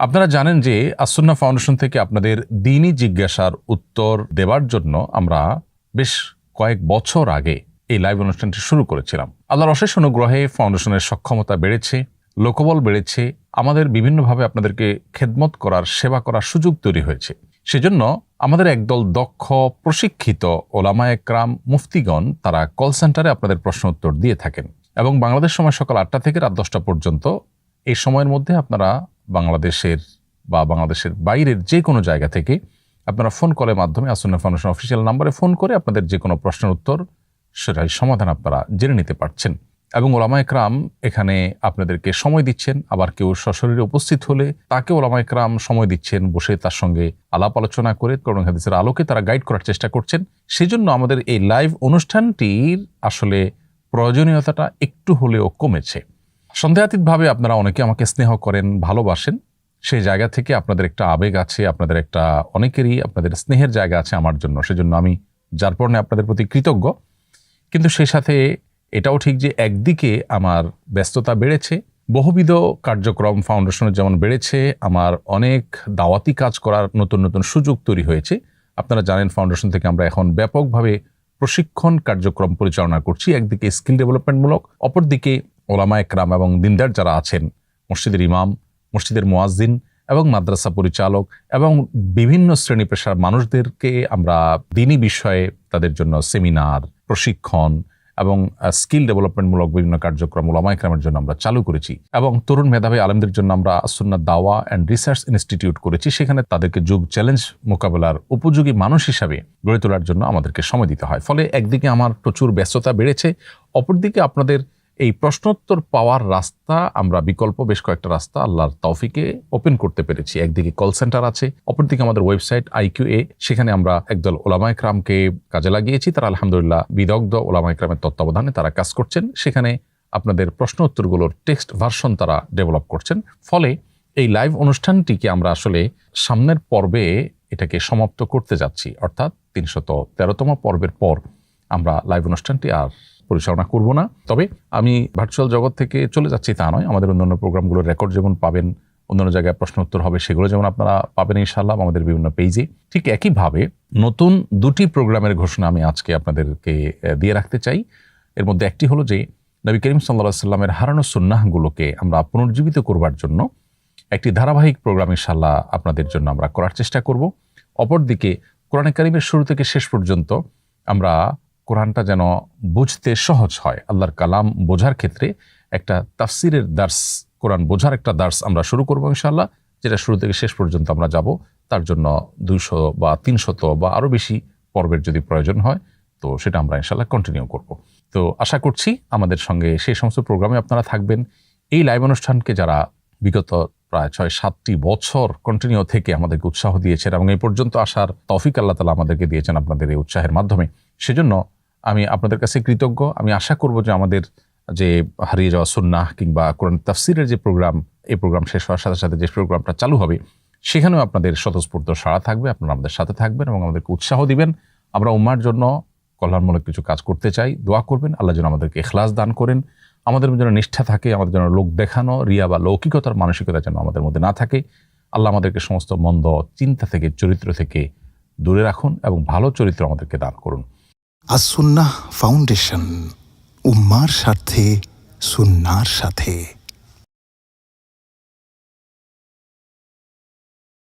আপনারা জানেন যে আসুন্নাহ ফাউন্ডেশন থেকে আপনাদের দ্বীনি জিজ্ঞাসার উত্তর দেওয়ার জন্য আমরা বেশ কয়েক বছর আগে এই লাইভ অনুষ্ঠানটি শুরু করেছিলাম। আল্লাহর অশেষ অনুগ্রহে ফাউন্ডেশনের সক্ষমতা বেড়েছে, লোকবল বেড়েছে, আমাদের বিভিন্নভাবে আপনাদেরকে খেদমত করার, সেবা করার সুযোগ তৈরি হয়েছে। সেজন্য আমাদের একদল দক্ষ প্রশিক্ষিত ওলামা একরাম, মুফতিগণ তারা কল সেন্টারে আপনাদের প্রশ্ন উত্তর দিয়ে থাকেন এবং বাংলাদেশ সময় সকাল 8টা থেকে রাত 10টা পর্যন্ত এই সময়ের মধ্যে আপনারা বাংলাদেশের বা বাংলাদেশের বাইরের যে কোনো জায়গা থেকে আপনারা ফোন কলের মাধ্যমে আসুন্নাহ ফাউন্ডেশন অফিসিয়াল নাম্বারে ফোন করে আপনাদের যে কোনো প্রশ্নের উত্তর সেটাই সমাধান আপনারা জেনে নিতে পারছেন এবং ওলামা একরাম এখানে আপনাদেরকে সময় দিচ্ছেন। আবার কেউ সশরীরে উপস্থিত হলে তাকে ওলামা একরাম সময় দিচ্ছেন, বসে তার সঙ্গে আলাপ আলোচনা করে কোরআন হাদিসের আলোকে তারা গাইড করার চেষ্টা করছেন। সেজন্য আমাদের এই লাইভ অনুষ্ঠানটির আসলে প্রয়োজনীয়তাটা একটু হলেও কমেছে। সন্দেহাতীতভাবে আপনারা অনেকে আমাকে স্নেহ করেন, ভালোবাসেন, সেই জায়গা থেকে আপনাদের একটা আবেগ আছে, আপনাদের একটা অনেকেরই আপনাদের স্নেহের জায়গা আছে আমার জন্য। সেজন্য আমি যার পরনে আপনাদের প্রতি কৃতজ্ঞ। কিন্তু সেই সাথে এটাও ঠিক যে একদিকে আমার ব্যস্ততা বেড়েছে, বহুবিধ কার্যক্রম ফাউন্ডেশনের যেমন বেড়েছে, আমার অনেক দাওয়াতি কাজ করার নতুন নতুন সুযোগ তৈরি হয়েছে। আপনারা জানেন ফাউন্ডেশন থেকে আমরা এখন ব্যাপকভাবে প্রশিক্ষণ কার্যক্রম পরিচালনা করছি, একদিকে স্কিল ডেভেলপমেন্টমূলক, অপরদিকে ওলামা একরাম এবং দিনদার যারা আছেন, মসজিদের ইমাম, মসজিদের মুয়াজ্জিন এবং মাদ্রাসা পরিচালক এবং বিভিন্ন শ্রেণী পেশার মানুষদেরকে আমরা দ্বীনি বিষয়ে তাদের জন্য সেমিনার, প্রশিক্ষণ এবং স্কিল ডেভেলপমেন্টমূলক বিভিন্ন কার্যক্রম ওলামা একরামের জন্য আমরা চালু করেছি এবং তরুণ মেধাবী আলেমদের জন্য আমরা সুন্নাহ দাওয়া অ্যান্ড রিসার্চ ইনস্টিটিউট করেছি। সেখানে তাদেরকে যুগ চ্যালেঞ্জ মোকাবেলার উপযোগী মানুষ হিসাবে গড়ে তোলার জন্য আমাদেরকে সময় দিতে হয়। ফলে একদিকে আমার প্রচুর ব্যস্ততা বেড়েছে, অপরদিকে আপনাদের এই প্রশ্নোত্তর পাওয়ার রাস্তা আমরা বিকল্প বেশ কয়েকটা রাস্তা আল্লাহর তৌফিকে ওপেন করতে পেরেছি। একদিকে কল সেন্টার আছে, অপরদিকে আমাদের ওয়েবসাইট IQA, সেখানে আমরা একদল ওলামা একরামকে কাজে লাগিয়েছি। তারা আলহামদুলিল্লাহ বিদগ্ধ ওলামা একরামের তত্ত্বাবধানে তারা কাজ করছেন। সেখানে আপনাদের প্রশ্ন উত্তরগুলোর টেক্সট ভার্সন তারা ডেভেলপ করছেন। ফলে এই লাইভ অনুষ্ঠানটিকে আমরা আসলে সামনের পর্বে এটাকে সমাপ্ত করতে যাচ্ছি, অর্থাৎ 313তম পর্বের পর আমরা লাইভ অনুষ্ঠানটি আর পরিচালনা করব না। তবে আমি ভার্চুয়াল জগৎ থেকে চলে যাচ্ছি তা নয়, আমাদের অন্যান্য প্রোগ্রামগুলোর রেকর্ড যেমন পাবেন, অন্যান্য জায়গায় প্রশ্ন উত্তর হবে, সেগুলো যেমন আপনারা পাবেন ইনশাআল্লাহ আমাদের বিভিন্ন পেজে, ঠিক একইভাবে নতুন 2টি প্রোগ্রামের ঘোষণা আমি আজকে আপনাদেরকে দিয়ে রাখতে চাই। এর মধ্যে একটি হলো যে নবী করিম সাল্লাল্লাহু আলাইহি সাল্লামের হারানো সুন্নাহগুলোকে আমরা পুনর্জীবিত করবার জন্য একটি ধারাবাহিক প্রোগ্রাম ইনশাআল্লাহ আপনাদের জন্য আমরা করার চেষ্টা করব। অপরদিকে কোরআনে কারিমের শুরু থেকে শেষ পর্যন্ত আমরা কোরআনটা যেন বুঝতে সহজ হয়, আল্লাহর কালাম বোঝার ক্ষেত্রে একটা তাফসিরের দার্স, কোরআন বোঝার একটা দার্স আমরা শুরু করবো ইনশাআল্লাহ, যেটা শুরু থেকে শেষ পর্যন্ত আমরা যাব। তার জন্য 200 বা 300 বা আরও বেশি পর্বের যদি প্রয়োজন হয় তো সেটা আমরা ইনশাআল্লাহ কন্টিনিউ করব। তো আশা করছি আমাদের সঙ্গে সেই সমস্ত প্রোগ্রামে আপনারা থাকবেন। এই লাইভ অনুষ্ঠানকে যারা বিগত প্রায় 6-7টি বছর কন্টিনিউ থেকে আমাদেরকে উৎসাহ দিয়েছেন এবং এই পর্যন্ত আসার তৌফিক আল্লাহ তাআলা আমাদেরকে দিয়েছেন আপনাদের এই উৎসাহের মাধ্যমে, সেজন্য আমি আপনাদের কাছে কৃতজ্ঞ। আমি আশা করব যে আমাদের যে হারিয়ে যাওয়া সুন্নাহ কিংবা কোরআন তাফসিরের যে প্রোগ্রাম, এই প্রোগ্রাম শেষ হওয়ার সাথে সাথে যে প্রোগ্রামটা চালু হবে সেখানেও আপনাদের স্বতঃস্ফূর্ত সাড়া থাকবে, আপনারা আমাদের সাথে থাকবেন এবং আমাদেরকে উৎসাহ দিবেন। আমরা উম্মার জন্য কল্যাণমূলক কিছু কাজ করতে চাই, দোয়া করবেন আল্লাহ যেন আমাদেরকে ইখলাস দান করেন, আমাদের যেন নিষ্ঠা থাকে, আমাদের যেন লোক দেখানো, রিয়া বা লৌকিকতার মানসিকতা যেন আমাদের মধ্যে না থাকে। আল্লাহ আমাদেরকে সমস্ত মন্দ চিন্তা থেকে, চরিত্র থেকে দূরে রাখুন এবং ভালো চরিত্র আমাদেরকে দান করুন। আসুন্নাহ ফাউন্ডেশন, উম্মার স্বার্থে, সুন্নাহর সাথে।